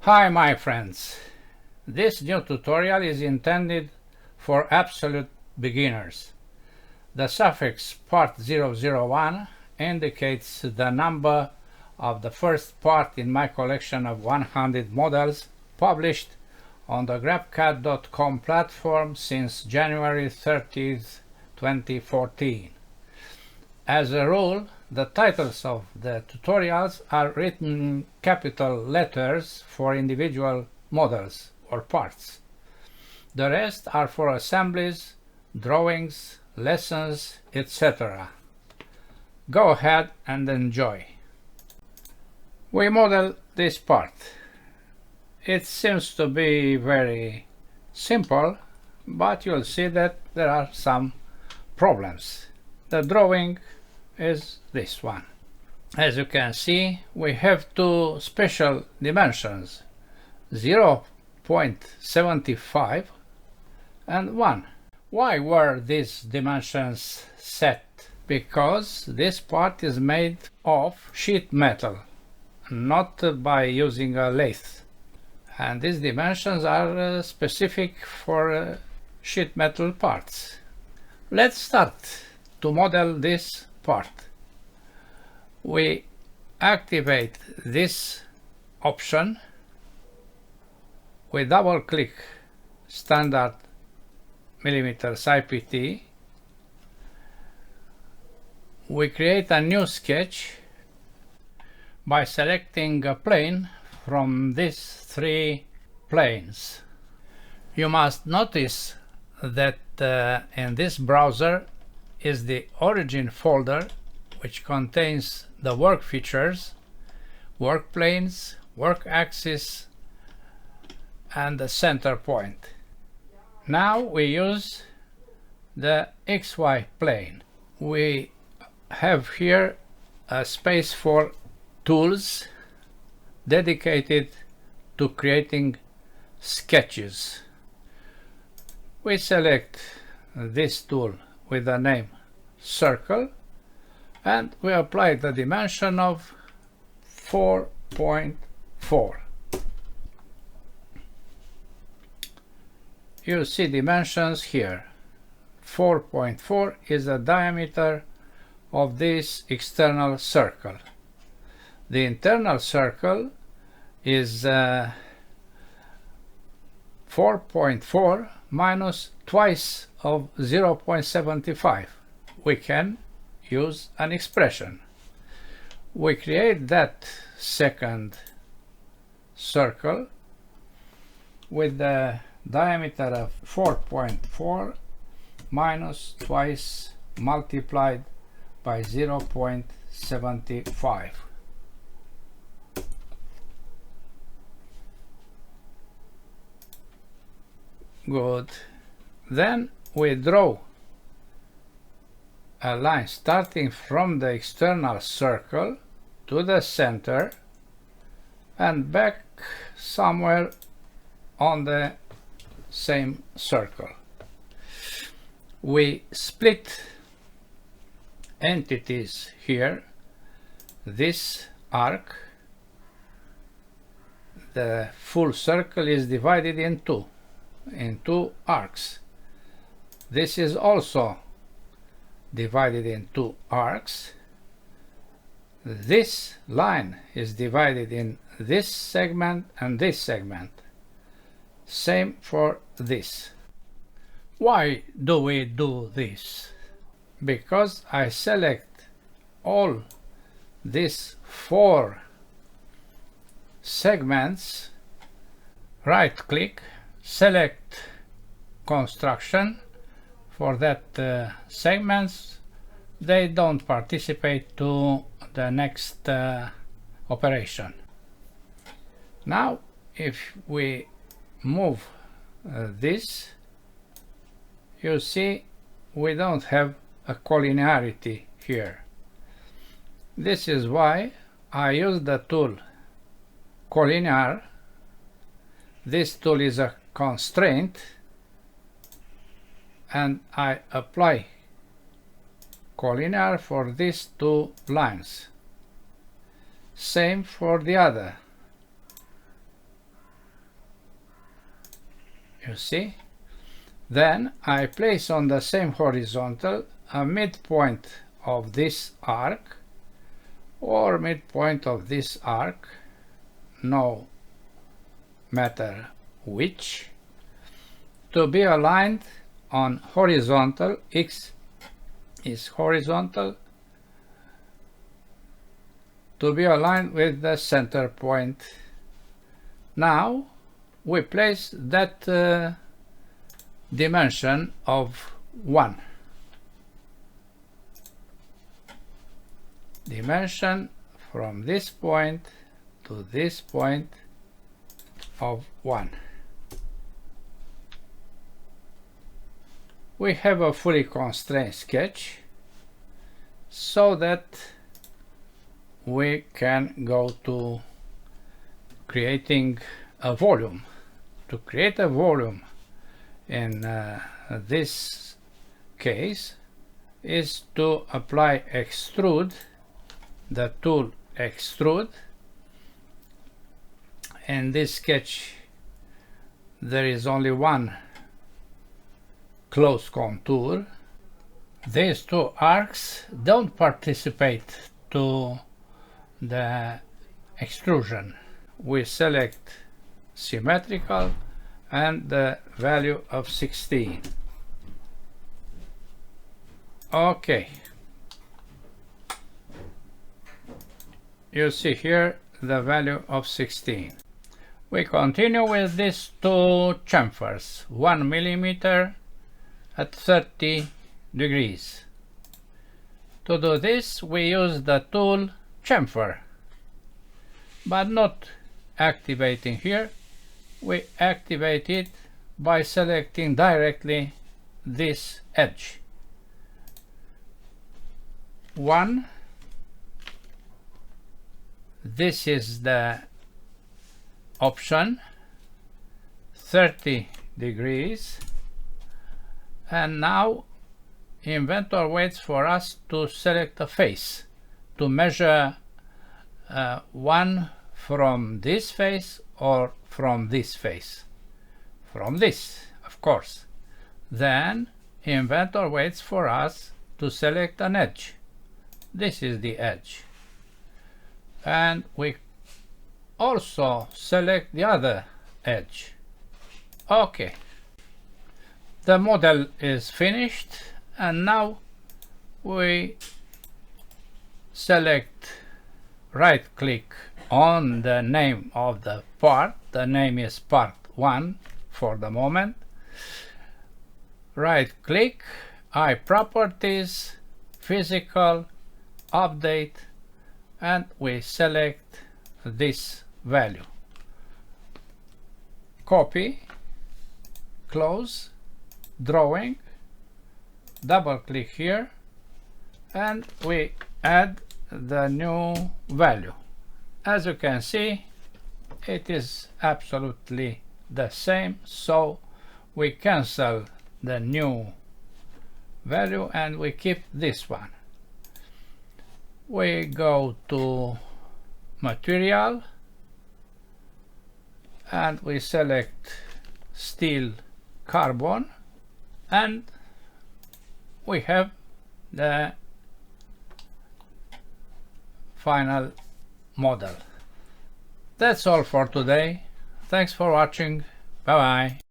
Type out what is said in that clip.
Hi my friends, this new tutorial is intended for absolute beginners. The suffix Part-001 indicates the number of the first part in my collection of 100 models published on the grapcad.com platform since January 30th, 2014. As a rule, the titles of the tutorials are written in capital letters for individual models or parts. The rest are for assemblies, drawings, lessons, etc. Go ahead and enjoy. We model this part. It seems to be very simple, but you'll see that there are some problems. The drawing is this one. As you can see, we have two special dimensions, 0.75 and 1. Why were these dimensions set? Because this part is made of sheet metal, not by using a lathe. And these dimensions are specific for sheet metal parts. Let's start to model this part. We activate this option. We double click standard millimeters IPT. We create a new sketch by selecting a plane from these three planes. You must notice that in this browser is the origin folder, which contains the work features, work planes, work axis, and the center point. Now we use the XY plane. We have here a space for tools dedicated to creating sketches. We select this tool with the name circle and we apply the dimension of 4.4. You see dimensions here. 4.4 is the diameter of this external circle. The internal circle is 4.4 minus twice of 0.75. We can use an expression. We create that second circle with the diameter of 4.4 minus twice multiplied by 0.75. Good. Then we draw a line starting from the external circle to the center and back somewhere on the same circle. We split entities here. This arc, the full circle, is divided in two arcs. This is also divided in two arcs. This line is divided in this segment and this segment. Same for this. Why do we do this? Because I select all these four segments, right click, select construction. For that segments, they don't participate to the next operation. Now if we move this, you see we don't have a collinearity here. This is why I use the tool collinear. This tool is a constraint and I apply collinear for these two lines. Same for the other. you see. Then I place on the same horizontal a midpoint of this arc or midpoint of this arc, no matter which, to be aligned on horizontal. X is horizontal, to be aligned with the center point. Now we place that dimension of 1. Dimension from this point to this point of 1. We have a fully constrained sketch so that we can go to creating a volume. To create a volume in this case is to apply extrude, the tool extrude. In this sketch there is only one close contour. These two arcs don't participate to the extrusion. We select symmetrical and the value of 16. Okay, you see here the value of 16. We continue with these two chamfers, 1 millimeter at 30 degrees. To do this we use the tool chamfer, but not activating here. We activate it by selecting directly this edge. 1. This is the option, 30 degrees, and now Inventor waits for us to select a face, to measure 1 from this face or from this face. From this, of course. Then Inventor waits for us to select an edge. This is the edge. And we also select the other edge. Okay. The model is finished, and now we select, right click on the name of the part. The name is Part-001 for the moment. Right click, Properties, Physical, Update, and we select this value. Copy, close, drawing, double click here, and we add the new value. As you can see, it is absolutely the same, so we cancel the new value and we keep this one. We go to Material and we select Steel Carbon, and we have the final model. That's all for today. Thanks for watching. Bye bye.